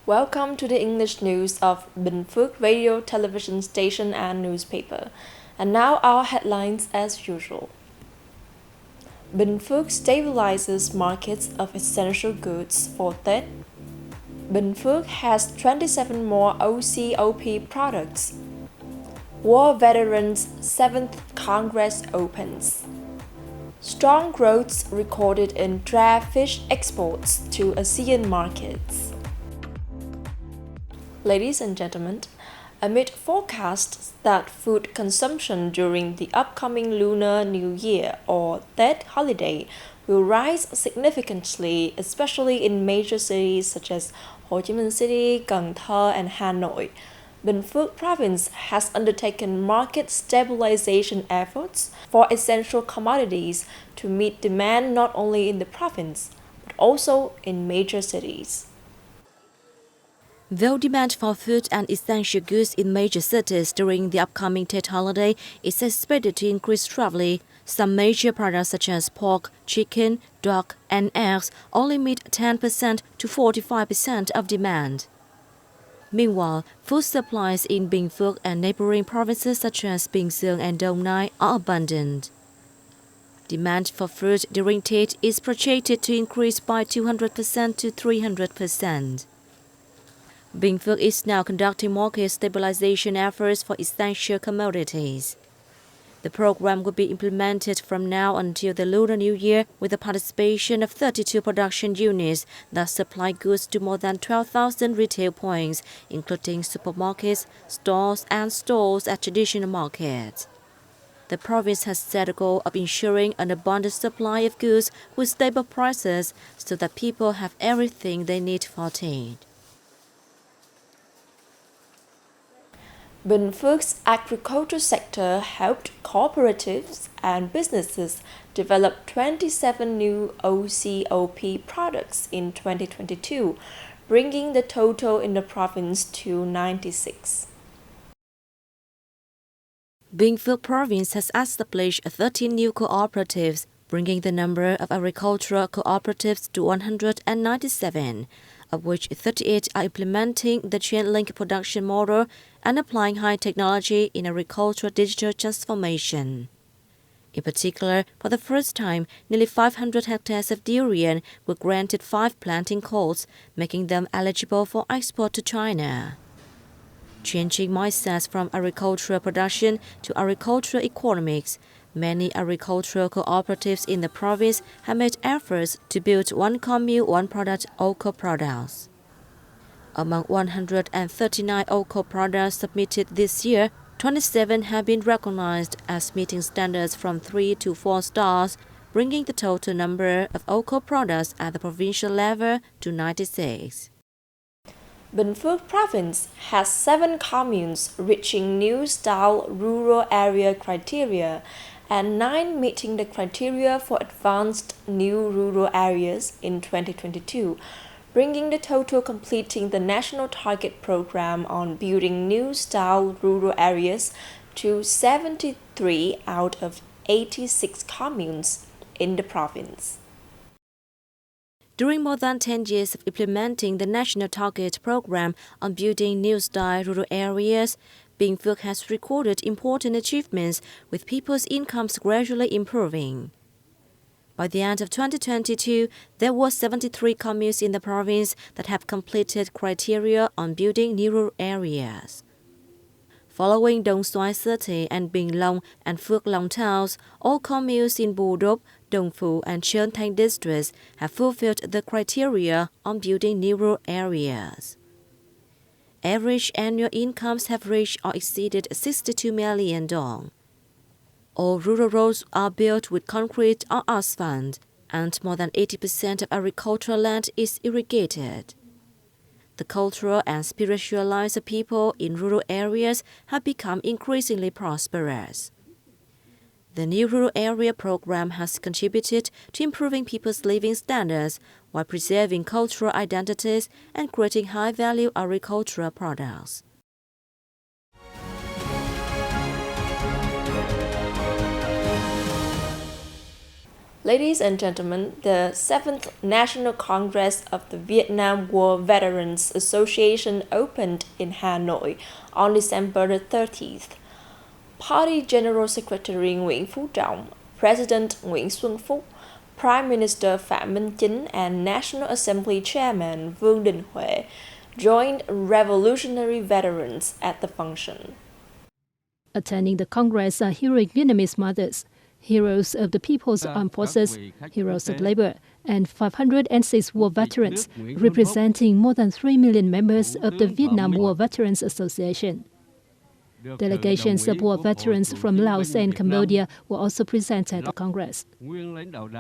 Welcome to the English news of Binh Phuoc radio, television station and newspaper. And now our headlines as usual. Binh Phuoc stabilizes markets of essential goods for Tết. Binh Phuoc has 27 more OCOP products. War Veterans 7th Congress opens. Strong growth recorded in crab fish exports to ASEAN markets. Ladies and gentlemen, amid forecasts that food consumption during the upcoming Lunar New Year or Tết holiday will rise significantly, especially in major cities such as Ho Chi Minh City, Cần Thơ, and Hanoi, Binh Phuoc Province has undertaken market stabilization efforts for essential commodities to meet demand not only in the province, but also in major cities. Though demand for food and essential goods in major cities during the upcoming Tết holiday is expected to increase sharply, some major products such as pork, chicken, duck, and eggs only meet 10% to 45% of demand. Meanwhile, food supplies in Binh Phuoc and neighboring provinces such as Bình Dương and Đồng Nai are abundant. Demand for fruit during Tết is projected to increase by 200% to 300%. Binh Phuoc is now conducting market stabilization efforts for essential commodities. The program will be implemented from now until the Lunar New Year with the participation of 32 production units that supply goods to more than 12,000 retail points, including supermarkets, stores, and stores at traditional markets. The province has set a goal of ensuring an abundant supply of goods with stable prices so that people have everything they need for Tết. Binh Phuoc's agriculture sector helped cooperatives and businesses develop 27 new OCOP products in 2022, bringing the total in the province to 96. Binh Phuoc Province has established 13 new cooperatives, bringing the number of agricultural cooperatives to 197, of which 38 are implementing the Truyền production model and applying high technology in agricultural digital transformation. In particular, for the first time, nearly 500 hectares of durian were granted 5 planting codes, making them eligible for export to China. Changing mindsets from agricultural production to agricultural economics, many agricultural cooperatives in the province have made efforts to build one commune, one product OCO products. Among 139 OCO products submitted this year, 27 have been recognized as meeting standards from 3 to 4 stars, bringing the total number of OCO products at the provincial level to 96. Binh Phuoc Province has 7 communes reaching new style rural area criteria and 9 meeting the criteria for advanced new rural areas in 2022, bringing the total completing the national target program on building new style rural areas to 73 out of 86 communes in the province. During more than 10 years of implementing the national target program on building new style rural areas, Binh Phuoc has recorded important achievements with people's incomes gradually improving. By the end of 2022, there were 73 communes in the province that have completed criteria on building new rural areas. Following Đồng Xoài City and Bình Long and Phước Long towns, all communes in Bù Đốp, Đồng Phú and Trơn Thành districts have fulfilled the criteria on building new rural areas. Average annual incomes have reached or exceeded 62 million dong. All rural roads are built with concrete or asphalt, and more than 80% of agricultural land is irrigated. The cultural and spiritual lives of people in rural areas have become increasingly prosperous. The new rural area program has contributed to improving people's living standards while preserving cultural identities and creating high-value agricultural products. Ladies and gentlemen, the 7th National Congress of the Vietnam War Veterans Association opened in Hanoi on December the 30th. Party General Secretary Nguyễn Phú, President Nguyễn Xuân Phúc, Prime Minister Phạm Minh Chính, and National Assembly Chairman Vương Đình Huệ joined revolutionary veterans at the function. Attending the Congress are heroic Vietnamese mothers, heroes of the People's Armed Forces, heroes of labor, and 506 war veterans, representing more than 3 million members of the Vietnam War Veterans Association. Delegations of war veterans from Laos and Cambodia were also present at the Congress.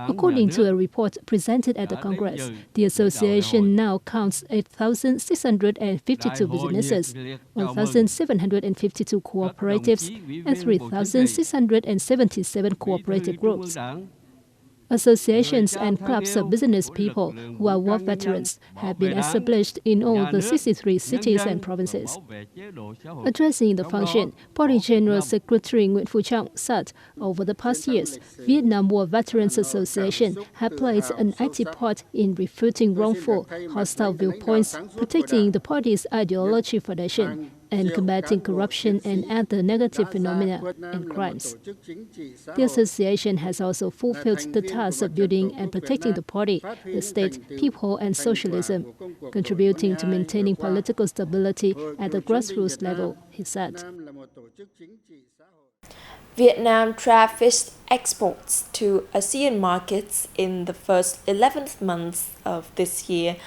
According to a report presented at the Congress, the association now counts 8,652 businesses, 1,752 cooperatives, and 3,677 cooperative groups. Associations and clubs of business people who are war veterans have been established in all the 63 cities and provinces. Addressing the function, Party General Secretary Nguyễn Phuoc said, over the past years, Vietnam War Veterans Association have played an active part in refuting wrongful, hostile viewpoints, protecting the party's ideology foundation, and combating corruption and other negative phenomena and crimes. The association has also fulfilled the task of building and protecting the party, the state, people, and socialism, contributing to maintaining political stability at the grassroots level, he said. Vietnam trafficked exports to ASEAN markets in the first 11th months of this year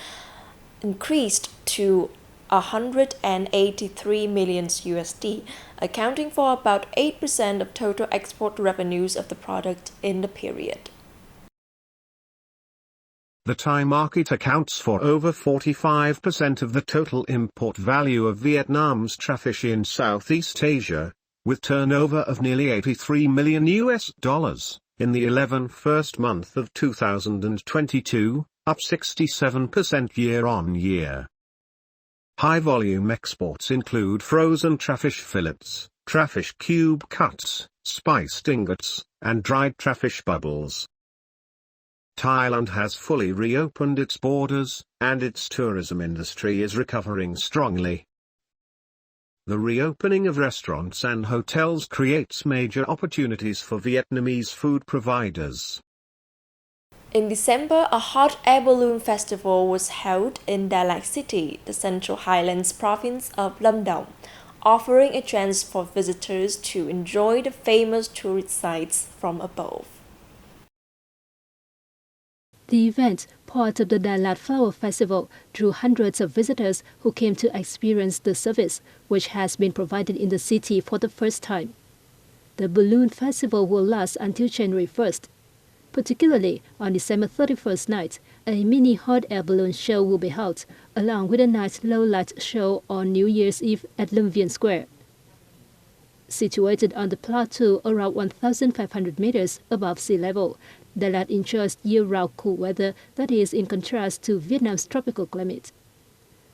increased to 183 million USD, accounting for about 8% of total export revenues of the product in the period. The Thai market accounts for over 45% of the total import value of Vietnam's traffic in Southeast Asia, with turnover of nearly $83 million in the first month of 2022, up 67% year-on-year. High-volume exports include frozen traffic fillets, traffic cube cuts, spiced ingots, and dried traffic bubbles. Thailand has fully reopened its borders, and its tourism industry is recovering strongly. The reopening of restaurants and hotels creates major opportunities for Vietnamese food providers. In December, a hot air balloon festival was held in Đà Lạt City, the Central Highlands province of Lâm Đồng, offering a chance for visitors to enjoy the famous tourist sites from above. The event, part of the Đà Lạt Flower Festival, drew hundreds of visitors who came to experience the service, which has been provided in the city for the first time. The balloon festival will last until January 1st. Particularly, on December 31st night, a mini hot air balloon show will be held, along with a night low-light show on New Year's Eve at Lâm Viên Square. Situated on the plateau around 1,500 meters above sea level, Đà Lạt enjoys year-round cool weather that is in contrast to Vietnam's tropical climate.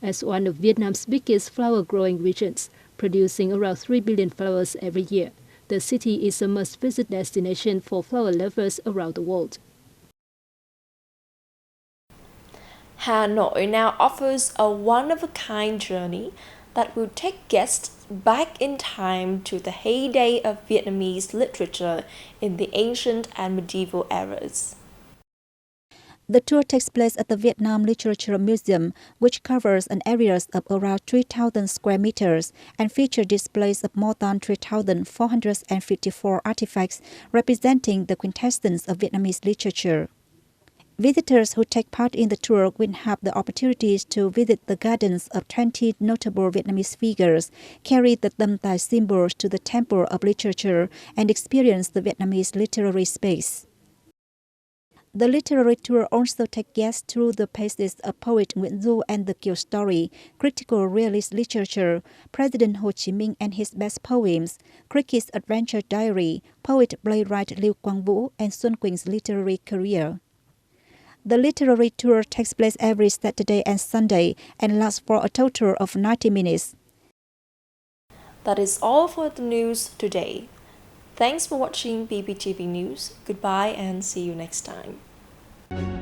As one of Vietnam's biggest flower-growing regions, producing around 3 billion flowers every year, the city is a must-visit destination for flower lovers around the world. Hanoi now offers a one-of-a-kind journey that will take guests back in time to the heyday of Vietnamese literature in the ancient and medieval eras. The tour takes place at the Vietnam Literature Museum, which covers an area of around 3,000 square meters and features displays of more than 3,454 artifacts representing the quintessence of Vietnamese literature. Visitors who take part in the tour will have the opportunities to visit the gardens of 20 notable Vietnamese figures, carry the Tam Tai symbols to the Temple of Literature, and experience the Vietnamese literary space. The literary tour also takes guests through the pages of poet Nguyễn Du and the Kiều story, critical realist literature, President Ho Chí Minh and his best poems, Cricket's adventure diary, poet playwright Lưu Quang Vũ, and Xuân Quỳnh literary career. The literary tour takes place every Saturday and Sunday and lasts for a total of 90 minutes. That is all for the news today. Thanks for watching BPTV News. Goodbye and see you next time.